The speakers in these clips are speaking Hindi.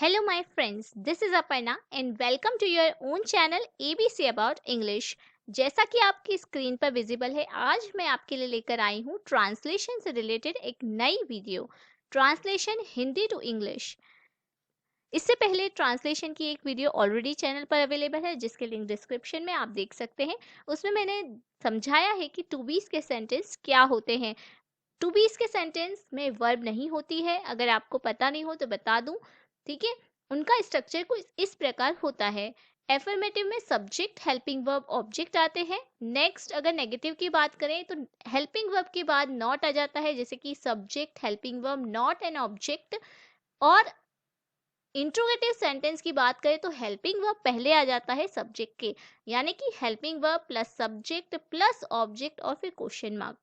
Hello, my friends. This is Aparna and welcome to your own channel ABC About English. जैसा कि आपकी स्क्रीन पर विजिबल है, आज मैं आपके लिए लेकर आई हूँ ट्रांसलेशन से रिलेटेड एक नई video, translation Hindi to English. इससे पहले ट्रांसलेशन की एक वीडियो ऑलरेडी चैनल पर अवेलेबल है, जिसके लिंक डिस्क्रिप्शन में आप देख सकते हैं। उसमें मैंने समझाया है कि टू बीज के सेंटेंस क्या होते हैं। टू बीज के सेंटेंस में वर्ब नहीं होती है, अगर आपको पता नहीं हो तो बता दूं, ठीक है। उनका स्ट्रक्चर कुछ इस प्रकार होता है। एफर्मेटिव में सब्जेक्ट, हेल्पिंग वर्ब, ऑब्जेक्ट आते हैं। नेक्स्ट अगर नेगेटिव की बात करें तो हेल्पिंग वर्ब के बाद नॉट आ जाता है, जैसे कि subject, helping verb, not an object. और इंट्रोगेटिव सेंटेंस की बात करें तो हेल्पिंग वर्ब पहले आ जाता है सब्जेक्ट के, यानी कि helping verb plus subject plus object और फिर क्वेश्चन मार्क।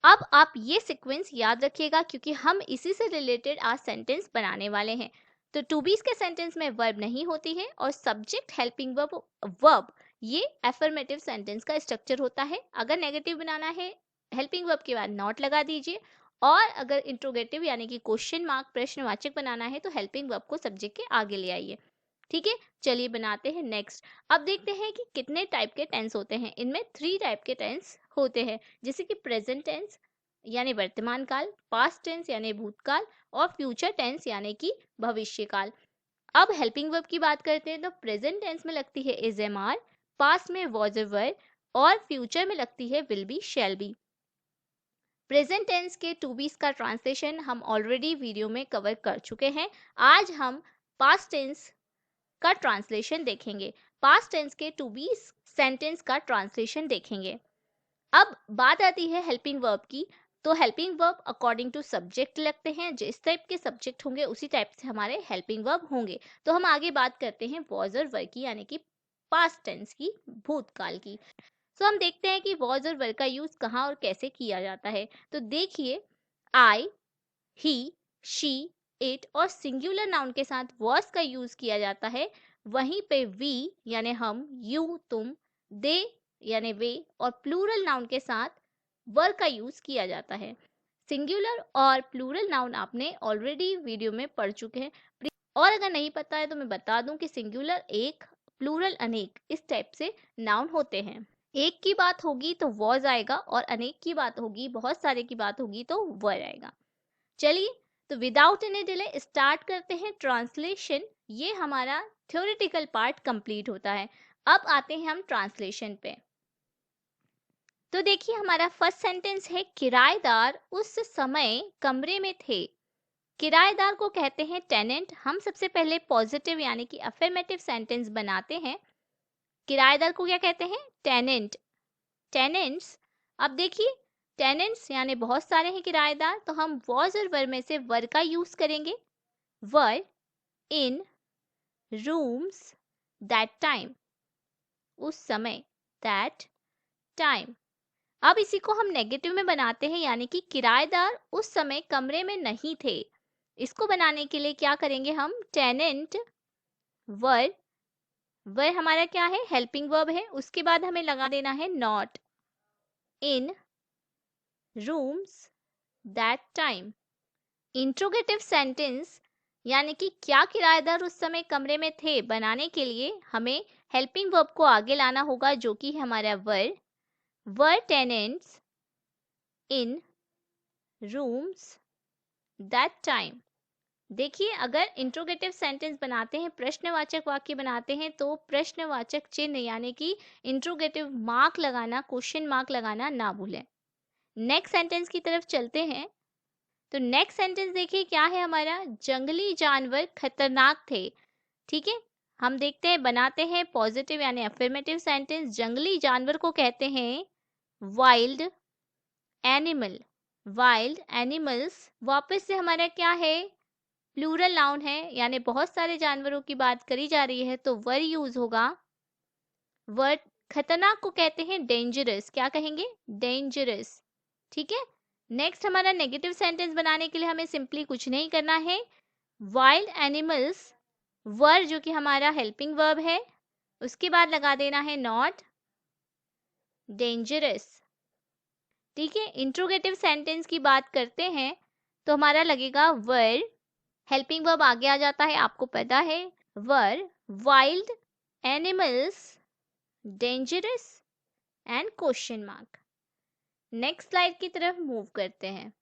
अब आप ये सीक्वेंस याद रखिएगा, क्योंकि हम इसी से रिलेटेड आज सेंटेंस बनाने वाले हैं। तो टू बीज के सेंटेंस में वर्ब नहीं होती है और सब्जेक्ट, हेल्पिंग वर्ब, वर्ब ये एफर्मेटिव सेंटेंस का स्ट्रक्चर होता है। अगर नेगेटिव बनाना है, हेल्पिंग वर्ब के बाद नॉट लगा दीजिए, और अगर इंट्रोगेटिव यानी कि क्वेश्चन मार्क, प्रश्नवाचक बनाना है तो हेल्पिंग वर्ब को सब्जेक्ट के आगे ले आइए। ठीक है, चलिए बनाते हैं नेक्स्ट। अब देखते हैं कि कितने टाइप के टेंस होते हैं। इनमें 3 टाइप के टेंस होते हैं, जैसे कि प्रेजेंट टेंस यानी वर्तमान काल, पास्ट टेंस यानी भूतकाल, और फ्यूचर टेंस यानी कि भविष्य काल। अब हेल्पिंग वर्ब की बात करते हैं तो प्रेजेंट टेंस में लगती है इज, एम, आर, पास्ट में वॉज, वर, और फ्यूचर में लगती है will be, shall be. Present tense के टू बीज का ट्रांसलेशन हम ऑलरेडी वीडियो में कवर कर चुके हैं। आज हम पास्ट टेंस का ट्रांसलेशन देखेंगे, पास्ट टेंस के टू बी सेंटेंस का ट्रांसलेशन देखेंगे। अब बात आती है हेल्पिंग वर्ब की। तो helping verb according to subject लगते हैं, जिस टाइप के सब्जेक्ट होंगे उसी टाइप से हमारे हेल्पिंग वर्ब होंगे। तो हम आगे बात करते हैं वॉज और वर की, यानी कि पास्ट टेंस की, भूतकाल की। तो हम देखते हैं कि वॉज और वर का यूज कहाँ और कैसे किया जाता है। तो देखिए, आई, ही, शी, इट और सिंगुलर नाउन के साथ वॉज का यूज किया जाता है। वहीं पे वी यानी हम, यू, तुम, दे यानी वे, और प्लूरल नाउन के साथ वर का यूज किया जाता है। सिंगुलर और प्लूरल नाउन आपने ऑलरेडी वीडियो में पढ़ चुके हैं, और अगर नहीं पता है तो मैं बता दूं कि सिंगुलर एक, प्लूरल अनेक, इस टाइप से नाउन होते हैं। एक की बात होगी तो वॉज आएगा, और अनेक की बात होगी, बहुत सारे की बात होगी तो वर आएगा। चलिए, तो विदाउट एनी डिले स्टार्ट करते हैं ट्रांसलेशन। ये हमारा थ्योरेटिकल पार्ट कंप्लीट होता है। अब आते हैं हम ट्रांसलेशन पे। तो देखिए, हमारा फर्स्ट सेंटेंस है, किराएदार उस समय कमरे में थे। किराएदार को कहते हैं टेनेंट। हम सबसे पहले पॉजिटिव यानी कि अफर्मेटिव सेंटेंस बनाते हैं। किराएदार को क्या कहते हैं? Tenant, tenants. अब देखिए, टेनेंट्स यानी बहुत सारे हैं किराएदार, तो हम वॉज और वर में से वर का यूज करेंगे। वर इन रूम्स दैट टाइम, उस समय, दैट टाइम। अब इसी को हम नेगेटिव में बनाते हैं, यानी कि किराएदार उस समय कमरे में नहीं थे। इसको बनाने के लिए क्या करेंगे हम? टेनेंट वर, वर हमारा क्या है? हेल्पिंग वर्ब है। उसके बाद हमें लगा देना है not in rooms that time. Interrogative sentence यानी कि क्या किराएदार उस समय कमरे में थे, बनाने के लिए हमें हेल्पिंग वर्ब को आगे लाना होगा, जो कि है हमारा were tenants in rooms that time. देखिए, अगर इंट्रोगेटिव सेंटेंस बनाते हैं, प्रश्नवाचक वाक्य बनाते हैं, तो प्रश्नवाचक चिन्ह यानी कि इंट्रोगेटिव मार्क लगाना, क्वेश्चन मार्क लगाना ना भूलें। नेक्स्ट सेंटेंस की तरफ चलते हैं। तो नेक्स्ट सेंटेंस देखिए क्या है हमारा? जंगली जानवर खतरनाक थे। ठीक है, हम देखते हैं, बनाते हैं पॉजिटिव यानी अफर्मेटिव सेंटेंस। जंगली जानवर को कहते हैं वाइल्ड एनिमल, वाइल्ड एनिमल्स। वापस से हमारा क्या है? प्लूरल नाउन है, यानी बहुत सारे जानवरों की बात करी जा रही है, तो वर यूज होगा। वर्ड खतरनाक को कहते हैं डेंजरस। क्या कहेंगे? डेंजरस। ठीक है, नेक्स्ट हमारा नेगेटिव सेंटेंस बनाने के लिए हमें सिंपली कुछ नहीं करना है। वाइल्ड एनिमल्स, वर जो कि हमारा हेल्पिंग वर्ब है, उसके बाद लगा देना है नॉट डेंजरस। ठीक है, इंट्रोगेटिव सेंटेंस की बात करते हैं तो हमारा लगेगा वर हेल्पिंग वर्ब आगे आ जाता है, आपको पता है। Were wild animals dangerous and question mark. Next slide की तरफ मूव करते हैं।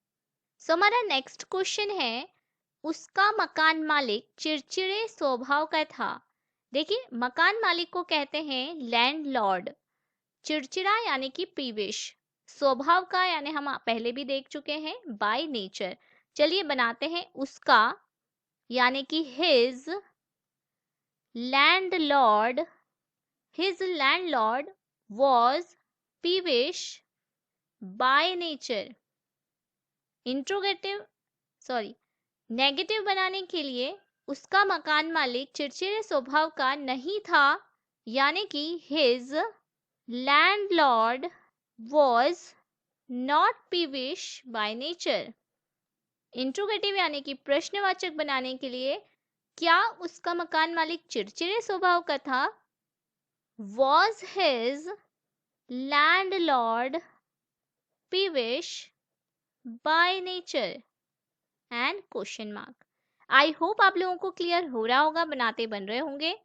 सो हमारा नेक्स्ट क्वेश्चन है, उसका मकान मालिक चिड़चिड़े स्वभाव का था। देखिए, मकान मालिक को कहते हैं लैंडलॉर्ड। चिड़चिड़ा यानी कि पीविश, स्वभाव का यानी हम पहले भी देख चुके हैं बाय नेचर। चलिए बनाते हैं उसका, यानी कि his landlord. His landlord was peevish by nature. Interrogative negative बनाने के लिए उसका मकान मालिक चिड़चिड़े स्वभाव का नहीं था, यानी कि his landlord was not peevish by nature. Interrogative यानी कि प्रश्नवाचक बनाने के लिए क्या उसका मकान मालिक चिड़चिड़े स्वभाव का था? Was his landlord peevish by nature and question mark. I hope आप लोगों को क्लियर हो रहा होगा, बनाते बन रहे होंगे।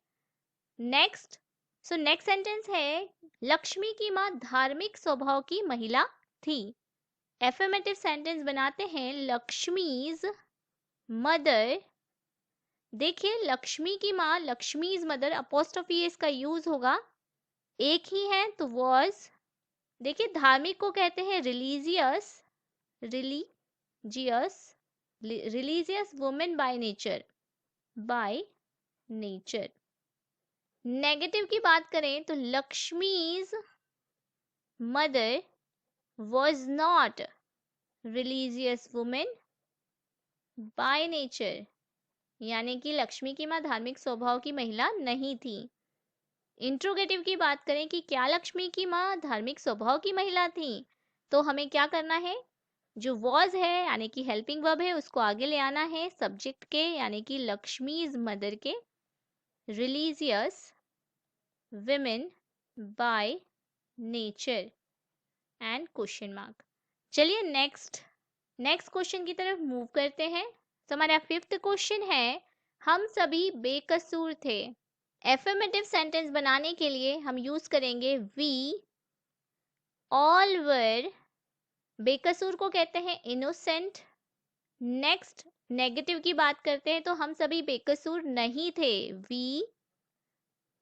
नेक्स्ट सेंटेंस है, लक्ष्मी की माँ धार्मिक स्वभाव की महिला थी। एफर्मेटिव सेंटेंस बनाते हैं, लक्ष्मीज मदर। देखिए, लक्ष्मी की माँ, लक्ष्मीज मदर, अपोस्ट्रोफी इसका यूज होगा, एक ही है तो वॉज। देखिए, धार्मिक को कहते हैं religious women by nature. Negative की बात करें तो Lakshmi's mother was not religious women by nature, यानी कि लक्ष्मी की माँ धार्मिक स्वभाव की महिला नहीं थी। इंट्रोगेटिव की बात करें कि क्या लक्ष्मी की माँ धार्मिक स्वभाव की महिला थी, तो हमें क्या करना है, जो वॉज है यानी कि हेल्पिंग वर्ब है उसको आगे ले आना है सब्जेक्ट के, यानी कि लक्ष्मीज मदर के, religious women bye nature and question mark. चलिए नेक्स्ट क्वेश्चन की तरफ मूव करते हैं। तो हमारा 5th क्वेश्चन है, हम सभी बेकसूर थे। एफर्मेटिव सेंटेंस बनाने के लिए हम यूज करेंगे वी ऑल वर। बेकसूर को कहते हैं इनोसेंट। नेक्स्ट, नेगेटिव की बात करते हैं तो हम सभी बेकसूर नहीं थे, we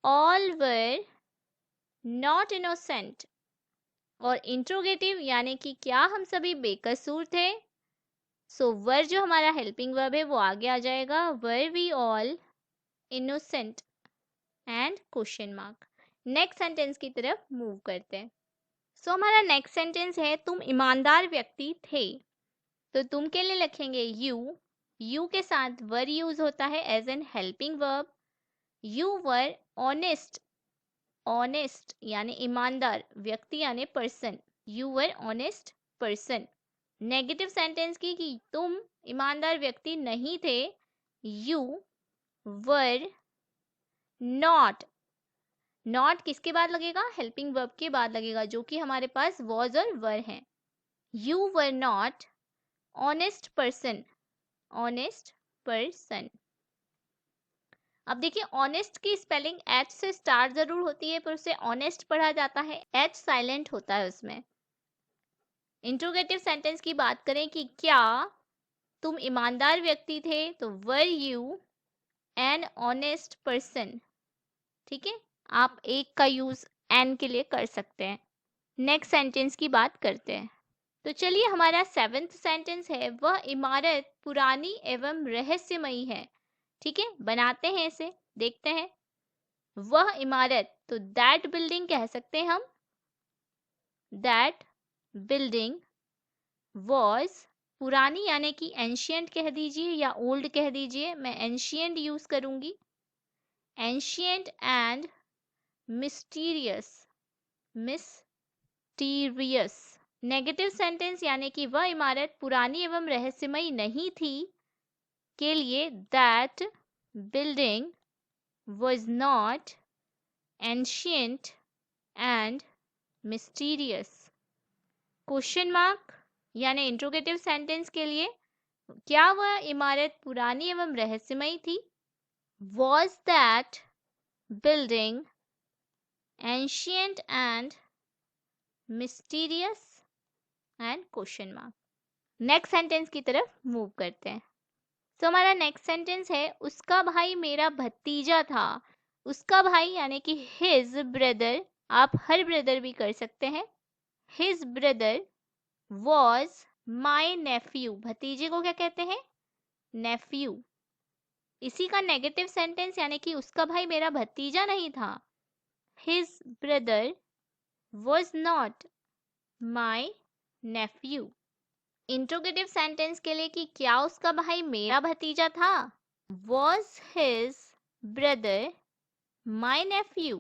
all were not innocent. और इंट्रोगेटिव यानी कि क्या हम सभी बेकसूर थे, सो वर जो हमारा हेल्पिंग वर्ब है वो आगे आ जाएगा, were we all innocent and question mark. Next sentence की तरफ मूव करते हैं। सो हमारा नेक्स्ट सेंटेंस है, तुम ईमानदार व्यक्ति थे। तो तुम के लिए लिखेंगे यू के साथ वर यूज होता है as an helping verb. You were honest यानी ईमानदार, व्यक्ति यानी person, you were honest person. Negative sentence की कि तुम ईमानदार व्यक्ति नहीं थे, यू वर नॉट किसके बाद लगेगा, हेल्पिंग वर्ब के बाद लगेगा, जो कि हमारे पास वॉज और वर है। You were not honest person. अब देखिए, ऑनेस्ट की स्पेलिंग एच से स्टार्ट जरूर होती है पर उसे ऑनेस्ट पढ़ा जाता है, एच साइलेंट होता है उसमें। इंट्रोगेटिव सेंटेंस की बात करें कि क्या तुम ईमानदार व्यक्ति थे, तो were you an honest person. ठीक है, आप एक का यूज एन के लिए कर सकते हैं। नेक्स्ट सेंटेंस की बात करते हैं। तो चलिए, हमारा 7th सेंटेंस है, वह इमारत पुरानी एवं रहस्यमयी है। ठीक है, बनाते हैं इसे, देखते हैं। वह इमारत, तो दैट बिल्डिंग कह सकते हैं हम, दैट बिल्डिंग वॉज, पुरानी यानी कि एंशियंट कह दीजिए या ओल्ड कह दीजिए, मैं एंशियंट यूज करूंगी, ancient and mysterious. Negative sentence यानी कि वह इमारत पुरानी एवं रहस्यमयी नहीं थी के लिए that building was not ancient and mysterious। Question mark यानी इंट्रोगेटिव सेंटेंस के लिए क्या वह इमारत पुरानी एवं रहस्यमयी थी? Was that building ancient and mysterious? And question mark. Next sentence की तरफ मूव करते हैं। तो हमारा नेक्स्ट सेंटेंस है, उसका भाई मेरा भतीजा था। उसका भाई यानी कि हिज ब्रदर, आप हर ब्रदर भी कर सकते हैं। His brother was my nephew. भतीजे को क्या कहते हैं? नेफ्यू। इसी का नेगेटिव सेंटेंस यानी कि उसका भाई मेरा भतीजा नहीं था। His brother was not my nephew. Interrogative sentence के लिए कि क्या उसका भाई मेरा भतीजा था? Was his brother my nephew?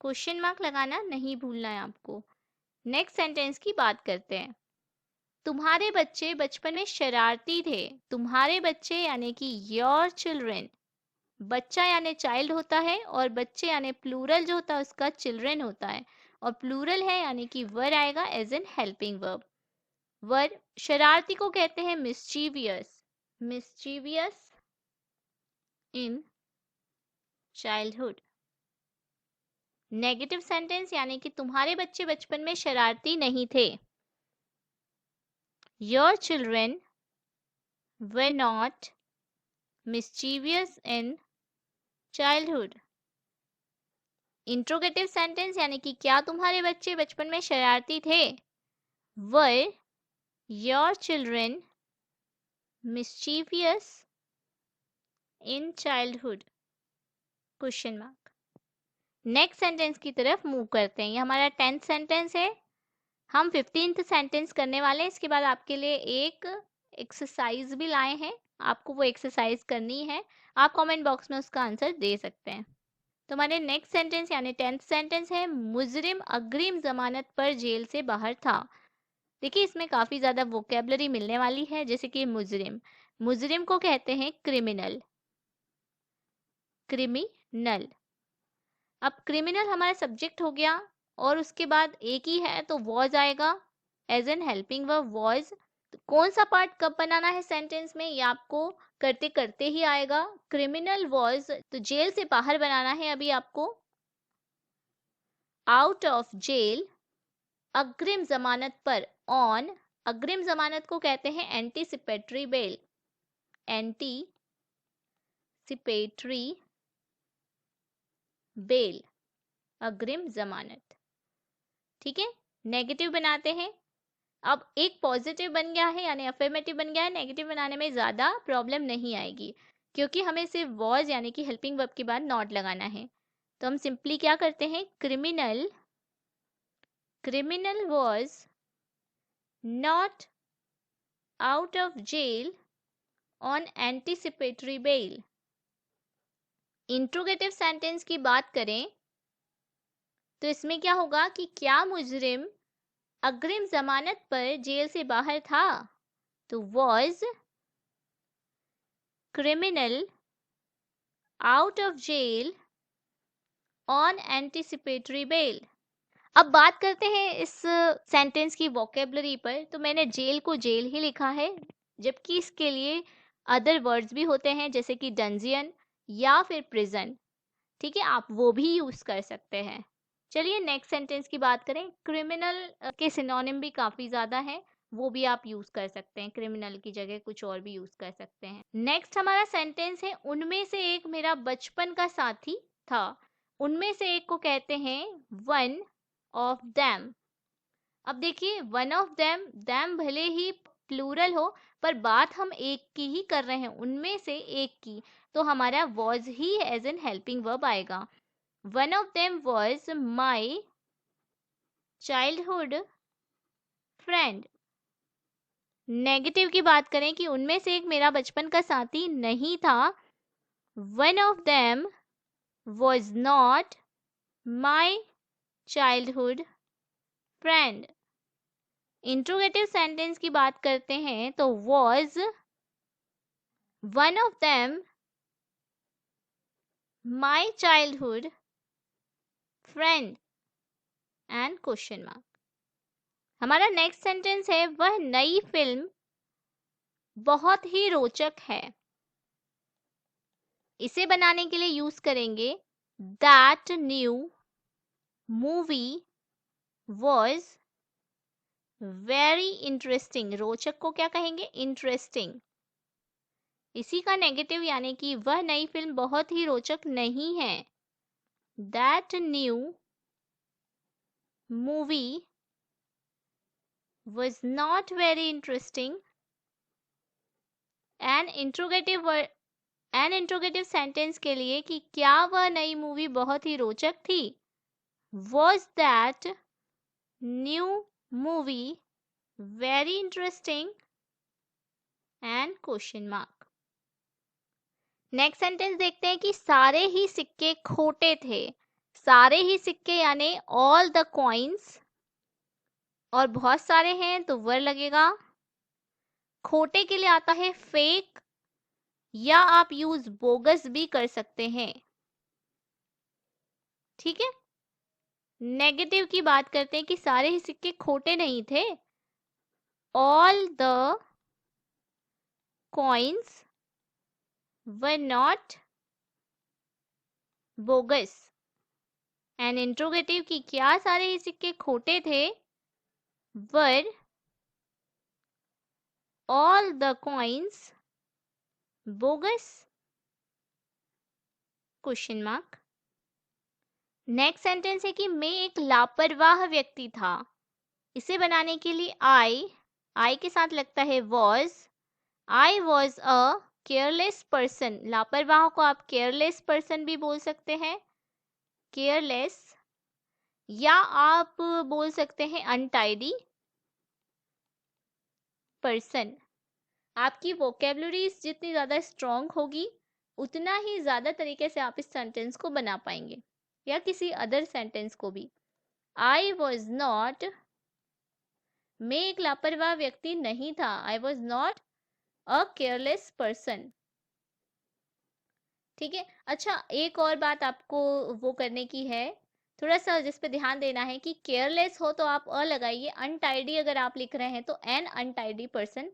Question mark लगाना नहीं भूलना है आपको। नेक्स्ट सेंटेंस की बात करते हैं। तुम्हारे बच्चे बचपन में शरारती थे। तुम्हारे बच्चे यानी कि योर चिल्ड्रन। बच्चा यानी चाइल्ड होता है और बच्चे यानी प्लूरल जो होता है उसका चिल्ड्रन होता है, और प्लूरल है यानी कि वर आएगा एज एन हेल्पिंग वर्ब। वर शरारती को कहते हैं mischievous. Mischievous in childhood. Negative sentence यानी कि तुम्हारे बच्चे बचपन में शरारती नहीं थे। Your children were not mischievous in childhood. Interrogative sentence यानी कि क्या तुम्हारे बच्चे बचपन में शरारती थे? Were your children mischievous in childhood? Question mark. Next sentence की तरफ मूव करते हैं। ये हमारा 10th सेंटेंस है। हम 15th सेंटेंस करने वाले हैं। इसके बाद आपके लिए एक एक्सरसाइज भी लाए हैं, आपको वो एक्सरसाइज करनी है। आप कमेंट बॉक्स में उसका आंसर दे सकते हैं। तो हमारे नेक्स्ट सेंटेंस यानी 10th सेंटेंस है, मुजरिम अग्रिम जमानत पर जेल से बाहर था। देखिए इसमें काफी ज्यादा वोकेबलरी मिलने वाली है, जैसे कि मुजरिम। मुजरिम को कहते हैं क्रिमिनल। क्रिमिनल। अब क्रिमिनल हमारा सब्जेक्ट हो गया, और उसके बाद एक ही है तो वॉज आएगा as an helping verb was. कौन सा पार्ट कब बनाना है सेंटेंस में, ये आपको करते करते ही आएगा। क्रिमिनल वॉज तो जेल से बाहर बनाना है अभी आपको। आउट ऑफ जेल अग्रिम जमानत पर, ऑन अग्रिम जमानत को कहते हैं एंटीसिपेटरी बेल। एंटीसिपेटरी बेल अग्रिम जमानत। ठीक है, नेगेटिव बनाते हैं। अब एक पॉजिटिव बन गया है यानी अफर्मेटिव बन गया है। नेगेटिव बनाने में ज़्यादा प्रॉब्लम नहीं आएगी, क्योंकि हमें सिर्फ वॉज यानी कि हेल्पिंग वर्ब के बाद नॉट लगाना है। तो हम सिंपली क्या करते हैं, criminal criminal was not out of jail on anticipatory bail. Interrogative sentence की बात करें तो इसमें क्या होगा कि क्या मुजरिम अग्रिम जमानत पर जेल से बाहर था? तो was criminal out of jail on anticipatory bail. अब बात करते हैं इस सेंटेंस की वोकेबलरी पर। तो मैंने जेल को जेल ही लिखा है, जबकि इसके लिए अदर वर्ड्स भी होते हैं जैसे कि डंजियन या फिर प्रिजन। ठीक है, आप वो भी यूज कर सकते हैं। चलिए नेक्स्ट सेंटेंस की बात करें। क्रिमिनल के सिनोनिम भी काफी ज्यादा हैं, वो भी आप यूज कर सकते हैं। क्रिमिनल की जगह कुछ और भी यूज कर सकते हैं। नेक्स्ट हमारा सेंटेंस है, उनमें से एक मेरा बचपन का साथी था। उनमें से एक को कहते हैं वन ऑफ देम। अब देखिए वन ऑफ देम, देम भले ही प्लूरल हो पर बात हम एक की ही कर रहे हैं, उनमें से एक की, तो हमारा वॉज ही एज एन हेल्पिंग वर्ब आएगा। One of them was my childhood friend. Negative की बात करें कि उनमें से एक मेरा बचपन का साथी नहीं था। One of them was not my childhood friend. Interrogative sentence की बात करते हैं तो was one of them my childhood friend and question mark. हमारा नेक्स्ट सेंटेंस है, वह नई फिल्म बहुत ही रोचक है। इसे बनाने के लिए यूज करेंगे that new movie was very interesting. रोचक को क्या कहेंगे? इंटरेस्टिंग। इसी का नेगेटिव यानी कि वह नई फिल्म बहुत ही रोचक नहीं है। That new movie was not very interesting। An interrogative sentence के लिए कि क्या वह नई मूवी बहुत ही रोचक थी? Was that new movie very interesting? And question mark. Next sentence देखते हैं कि सारे ही सिक्के खोटे थे। सारे ही सिक्के यानी ऑल द कॉइन्स, और बहुत सारे हैं तो वर लगेगा। खोटे के लिए आता है फेक, या आप यूज बोगस भी कर सकते हैं। ठीक है। नेगेटिव की बात करते हैं कि सारे ही सिक्के खोटे नहीं थे। All the coins were not bogus. And interrogative की क्या सारे ही सिक्के खोटे थे? Were all the coins bogus? Question mark. Next sentence है कि मैं एक लापरवाह व्यक्ति था। इसे बनाने के लिए आई के साथ लगता है was. I was a careless person. लापरवाह को आप केयरलेस पर्सन भी बोल सकते हैं, केयरलेस, या आप बोल सकते हैं अनटाइडी पर्सन। आपकी वोकेबलरी जितनी ज़्यादा स्ट्रॉन्ग होगी उतना ही ज़्यादा तरीके से आप इस सेंटेंस को बना पाएंगे, या किसी अदर सेंटेंस को भी। आई वॉज नॉट, मैं एक लापरवाह व्यक्ति नहीं था। I was not a careless person. ठीक है। अच्छा, एक और बात आपको वो करने की है, थोड़ा सा जिस पे ध्यान देना है कि केयरलेस हो तो आप अ लगाइए, अनटाइडी अगर आप लिख रहे हैं तो एन अनटाइडी पर्सन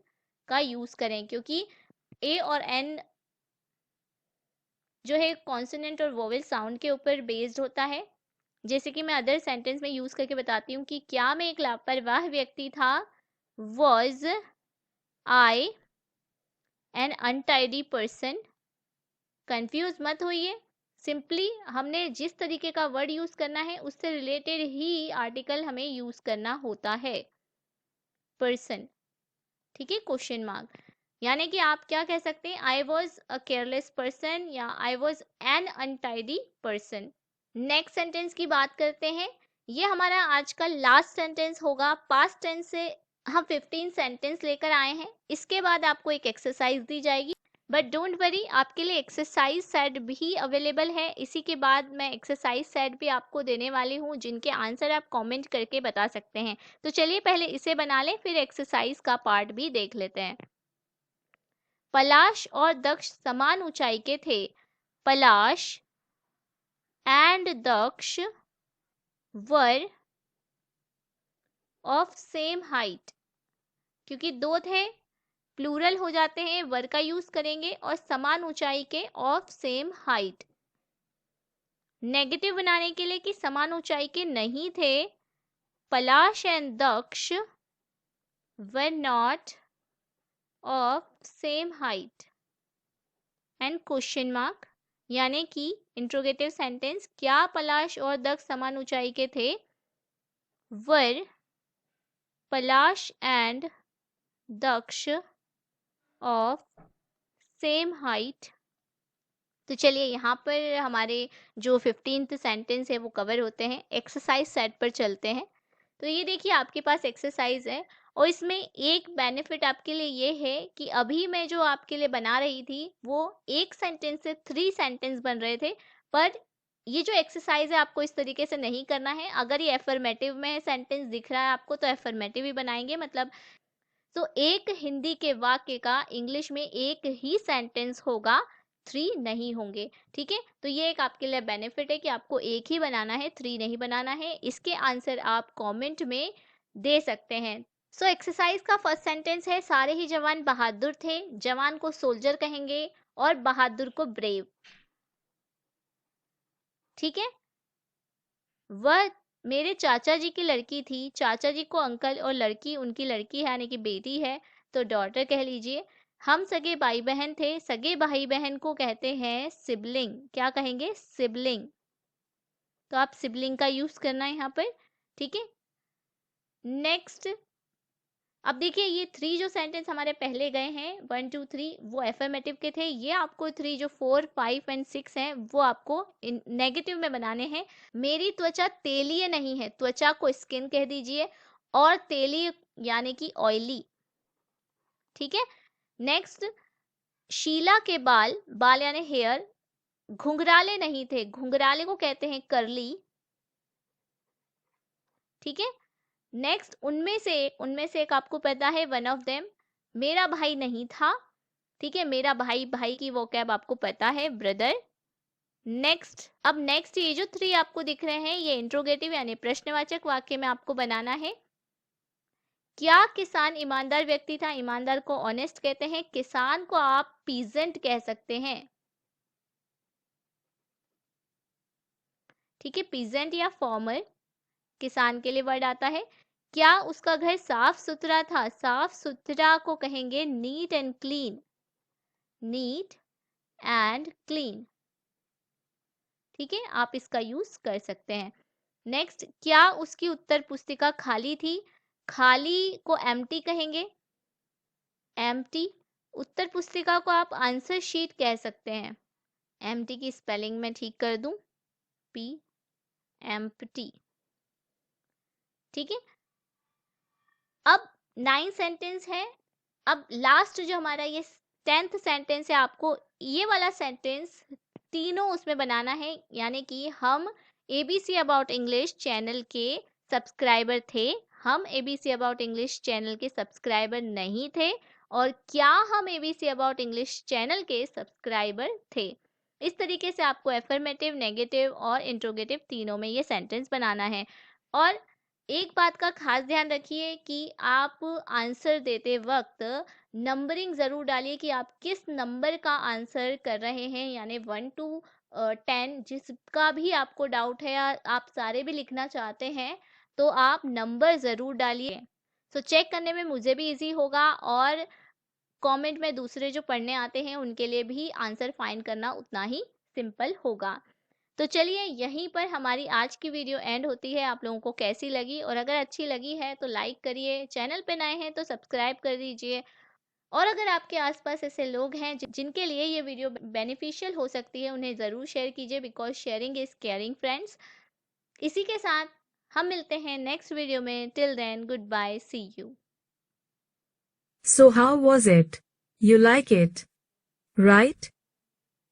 का यूज करें, क्योंकि ए और एन जो है कॉन्सोनेंट और वोवेल साउंड के ऊपर बेस्ड होता है। जैसे कि मैं अदर सेंटेंस में यूज करके बताती हूँ कि क्या मैं एक लापरवाह व्यक्ति था? Was I an untidy person? Confuse मत होइए, सिंपली हमने जिस तरीके का वर्ड यूज करना है उससे रिलेटेड ही आर्टिकल हमें यूज करना होता है, पर्सन। ठीक है। क्वेश्चन मार्क यानी कि आप क्या कह सकते हैं? I was a careless person या I was an untidy person. Next sentence की बात करते हैं। ये हमारा आज का लास्ट सेंटेंस होगा। पास्ट टेंस से हम 15 सेंटेंस लेकर आए हैं। इसके बाद आपको एक एक्सरसाइज दी जाएगी, बट डोंट वरी, आपके लिए एक्सरसाइज सेट भी अवेलेबल है। इसी के बाद मैं एक्सरसाइज सेट भी आपको देने वाली हूँ जिनके आंसर आप कमेंट करके बता सकते हैं। तो चलिए पहले इसे बना लें, फिर एक्सरसाइज का पार्ट भी देख लेते हैं। पलाश और दक्ष समान ऊंचाई के थे। Palash and Daksh were of same height. क्योंकि दो थे, प्लूरल हो जाते हैं, वर का यूज करेंगे, और समान ऊंचाई के, ऑफ सेम हाइट। नेगेटिव बनाने के लिए कि समान ऊंचाई के नहीं थे। Palash and Daksh were not of same height. And question mark यानी कि इंट्रोगेटिव सेंटेंस, क्या पलाश और दक्ष समान ऊंचाई के थे? Were Palash and Daksh of same height. तो चलिए यहाँ पर हमारे जो 15th सेंटेंस है वो कवर होते हैं। एक्सरसाइज सेट पर चलते हैं। तो ये देखिए आपके पास एक्सरसाइज है, और इसमें एक बेनिफिट आपके लिए ये है कि अभी मैं जो आपके लिए बना रही थी वो एक सेंटेंस से 3 सेंटेंस बन रहे थे, पर ये जो एक्सरसाइज है आपको इस तरीके से नहीं करना है। अगर ये एफर्मेटिव में सेंटेंस दिख रहा है आपको तो एफर्मेटिव ही बनाएंगे, मतलब तो एक हिंदी के वाक्य का इंग्लिश में एक ही सेंटेंस होगा, 3 नहीं होंगे। ठीक है। तो ये एक आपके लिए बेनिफिट है कि आपको एक ही बनाना है, 3 नहीं बनाना है। इसके आंसर आप कमेंट में दे सकते हैं। सो एक्सरसाइज का फर्स्ट सेंटेंस है, सारे ही जवान बहादुर थे। जवान को सोल्जर कहेंगे और बहादुर को ब्रेव। ठीक है। वह मेरे चाचा जी की लड़की थी। चाचा जी को अंकल और लड़की उनकी लड़की है यानी कि बेटी है, तो डॉटर कह लीजिए। हम सगे भाई बहन थे। सगे भाई बहन को कहते हैं सिबलिंग। क्या कहेंगे? सिबलिंग। तो आप सिबलिंग का यूज करना है यहाँ पर। ठीक है। नेक्स्ट, अब देखिए ये 3 जो सेंटेंस हमारे पहले गए हैं 1 2 3 वो एफर्मेटिव के थे। ये आपको 3 जो 4 5 एंड 6 हैं वो आपको नेगेटिव में बनाने हैं। मेरी त्वचा तेलीय नहीं है। त्वचा को स्किन कह दीजिए और तेलीय यानी कि ऑयली। ठीक है। नेक्स्ट, शीला के बाल, बाल यानी हेयर, घुंघराले नहीं थे। घुंघराले को कहते हैं करली। ठीक है। नेक्स्ट, उनमें से एक आपको पता है वन ऑफ देम, मेरा भाई नहीं था। ठीक है। मेरा भाई, भाई की वोकैब आपको पता है ब्रदर। नेक्स्ट, अब नेक्स्ट ये जो 3 आपको दिख रहे हैं ये इंट्रोगेटिव यानी प्रश्नवाचक वाक्य में आपको बनाना है। क्या किसान ईमानदार व्यक्ति था? ईमानदार को ऑनेस्ट कहते हैं। किसान को आप पीजेंट कह सकते हैं। ठीक है। पीजेंट या फॉर्मर किसान के लिए वर्ड आता है। क्या उसका घर साफ सुथरा था? साफ सुथरा को कहेंगे neat and clean. Neat and clean. ठीक है। आप इसका यूज कर सकते हैं। नेक्स्ट, क्या उसकी उत्तर पुस्तिका खाली थी? खाली को एम्प्टी कहेंगे। एम्प्टी। उत्तर पुस्तिका को आप आंसर शीट कह सकते हैं। एम्प्टी की स्पेलिंग में ठीक कर दूं, पी एम्प्टी। ठीक है। अब 9 सेंटेंस है। अब लास्ट जो हमारा ये 10th सेंटेंस है, आपको ये वाला सेंटेंस तीनों उसमें बनाना है। यानी कि हम ABC अबाउट इंग्लिश चैनल के सब्सक्राइबर थे। हम ABC अबाउट इंग्लिश चैनल के सब्सक्राइबर नहीं थे। और क्या हम ABC अबाउट इंग्लिश चैनल के सब्सक्राइबर थे? इस तरीके से आपको एफर्मेटिव, नेगेटिव और इंट्रोगेटिव तीनों में ये सेंटेंस बनाना है। और एक बात का खास ध्यान रखिए कि आप आंसर देते वक्त नंबरिंग ज़रूर डालिए कि आप किस नंबर का आंसर कर रहे हैं। यानी 1 to 10 जिसका भी आपको डाउट है या आप सारे भी लिखना चाहते हैं तो आप नंबर ज़रूर डालिए। सो चेक करने में मुझे भी इजी होगा और कमेंट में दूसरे जो पढ़ने आते हैं उनके लिए भी आंसर फाइंड करना उतना ही सिंपल होगा। तो चलिए यहीं पर हमारी आज की वीडियो एंड होती है। आप लोगों को कैसी लगी? और अगर अच्छी लगी है तो लाइक करिए, चैनल पे नए हैं तो सब्सक्राइब कर दीजिए। और अगर आपके आसपास ऐसे लोग हैं जिनके लिए ये वीडियो बेनिफिशियल हो सकती है उन्हें ज़रूर शेयर कीजिए, because sharing is caring friends. इसी के साथ हम मिलते हैं नेक्स्ट वीडियो में। Till then, good bye, see you. So how was it? You like it? Right?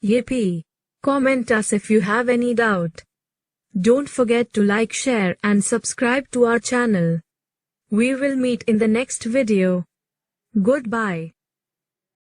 Yippee! Comment us if you have any doubt. Don't forget to like, share and subscribe to our channel. We will meet in the next video. Goodbye.